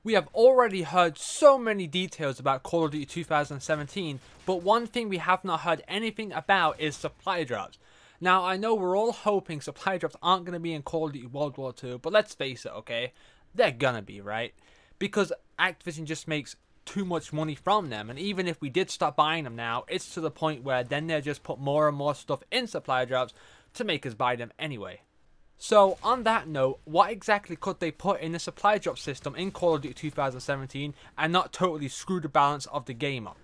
We have already heard so many details about Call of Duty 2017, but one thing we have not heard anything about is supply drops. Now, I know we're all hoping supply drops aren't going to be in Call of Duty World War II, but let's face it, okay? They're gonna be, right? Because Activision just makes too much money from them, and even if we did stop buying them now, it's to the point where then they'll just put more and more stuff in supply drops to make us buy them anyway. So, on that note, what exactly could they put in the supply drop system in Call of Duty 2017 and not totally screw the balance of the game up?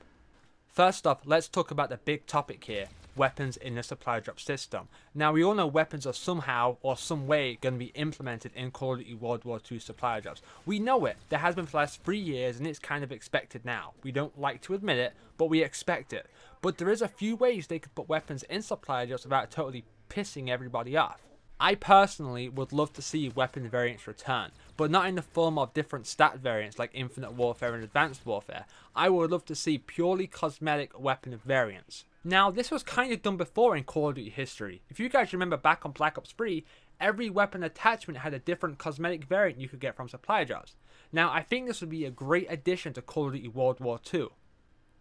First off, let's talk about the big topic here, weapons in the supply drop system. Now, we all know weapons are somehow or some way going to be implemented in Call of Duty World War II supply drops. We know it, there has been for the last 3 years and it's kind of expected now. We don't like to admit it, but we expect it. But there is a few ways they could put weapons in supply drops without totally pissing everybody off. I personally would love to see weapon variants return, but not in the form of different stat variants like Infinite Warfare and Advanced Warfare. I would love to see purely cosmetic weapon variants. Now, this was kind of done before in Call of Duty history. If you guys remember back on Black Ops 3, every weapon attachment had a different cosmetic variant you could get from supply drops. Now, I think this would be a great addition to Call of Duty World War II.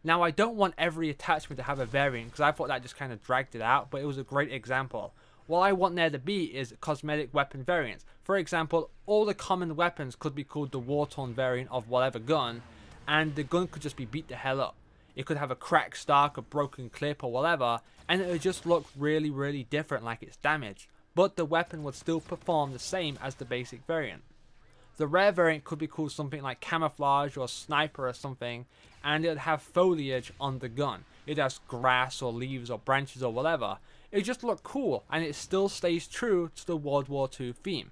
Now, I don't want every attachment to have a variant because I thought that just kind of dragged it out, but it was a great example. What I want there to be is cosmetic weapon variants. For example, all the common weapons could be called the war-torn variant of whatever gun, and the gun could just be beat the hell up. It could have a cracked stock, a broken clip or whatever, and it would just look really, really different like it's damaged. But the weapon would still perform the same as the basic variant. The rare variant could be called something like camouflage or sniper or something, and it would have foliage on the gun. It has grass or leaves or branches or whatever. It just look cool, and it still stays true to the World War II theme.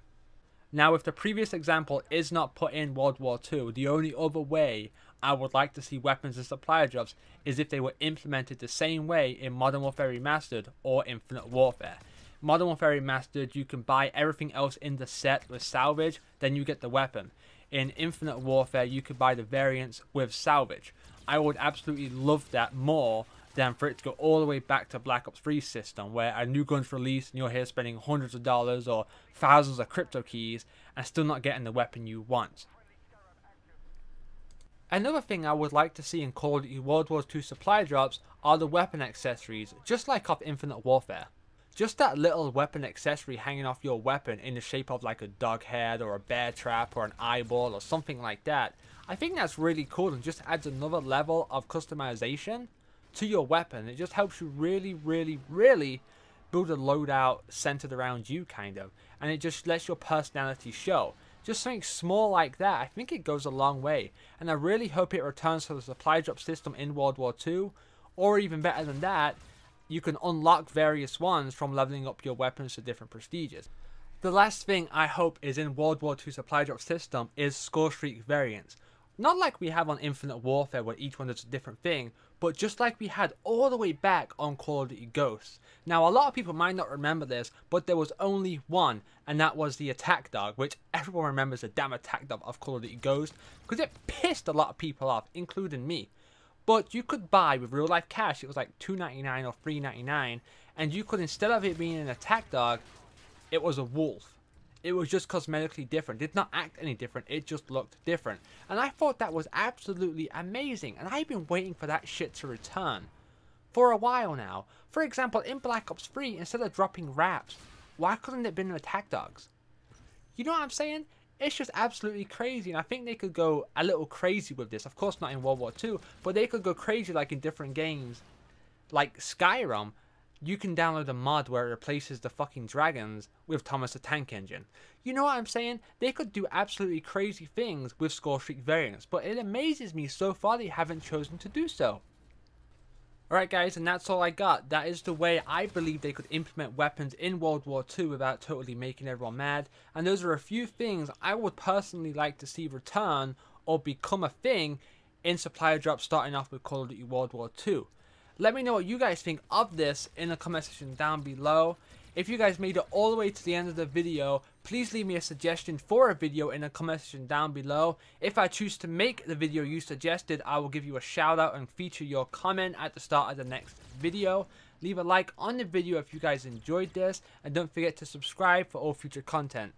Now, if the previous example is not put in World War II, the only other way I would like to see weapons and supply drops is if they were implemented the same way in Modern Warfare Remastered or Infinite Warfare. Modern Warfare Remastered, you can buy everything else in the set with salvage, then you get the weapon. In Infinite Warfare, you could buy the variants with salvage. I would absolutely love that more than for it to go all the way back to Black Ops 3 system, where a new gun's released and you're here spending hundreds of dollars or thousands of crypto keys and still not getting the weapon you want. Another thing I would like to see in Call of Duty World War II supply drops are the weapon accessories, just like off Infinite Warfare. Just that little weapon accessory hanging off your weapon in the shape of like a dog head or a bear trap or an eyeball or something like that. I think that's really cool and just adds another level of customization to your weapon. It just helps you really build a loadout centered around you, kind of, and it just lets your personality show. Just something small like that, I think it goes a long way, and I really hope it returns to the supply drop system in World War II, or even better than that, you can unlock various ones from leveling up your weapons to different prestiges. The last thing I hope is in World War II supply drop system is score streak variants. Not like we have on Infinite Warfare where each one does a different thing, but just like we had all the way back on Call of Duty Ghosts. Now, a lot of people might not remember this, but there was only one, and that was the attack dog, which everyone remembers the damn attack dog of Call of Duty Ghosts, because it pissed a lot of people off, including me. But you could buy with real life cash, it was like $2.99 or $3.99, and you could, instead of it being an attack dog, it was a wolf. It was just cosmetically different. It did not act any different. It just looked different. And I thought that was absolutely amazing. And I've been waiting for that shit to return for a while now. For example, in Black Ops 3, instead of dropping wraps, why couldn't it have been attack dogs? You know what I'm saying? It's just absolutely crazy. And I think they could go a little crazy with this. Of course not in World War II. But they could go crazy like in different games. Like Skyrim. You can download a mod where it replaces the fucking dragons with Thomas the Tank Engine. You know what I'm saying? They could do absolutely crazy things with score streak variants, but it amazes me so far they haven't chosen to do so. Alright guys, and that's all I got. That is the way I believe they could implement weapons in World War II without totally making everyone mad. And those are a few things I would personally like to see return or become a thing in supply drops starting off with Call of Duty World War II. Let me know what you guys think of this in the comment section down below. If you guys made it all the way to the end of the video, please leave me a suggestion for a video in the comment section down below. If I choose to make the video you suggested, I will give you a shout out and feature your comment at the start of the next video. Leave a like on the video if you guys enjoyed this, and don't forget to subscribe for all future content.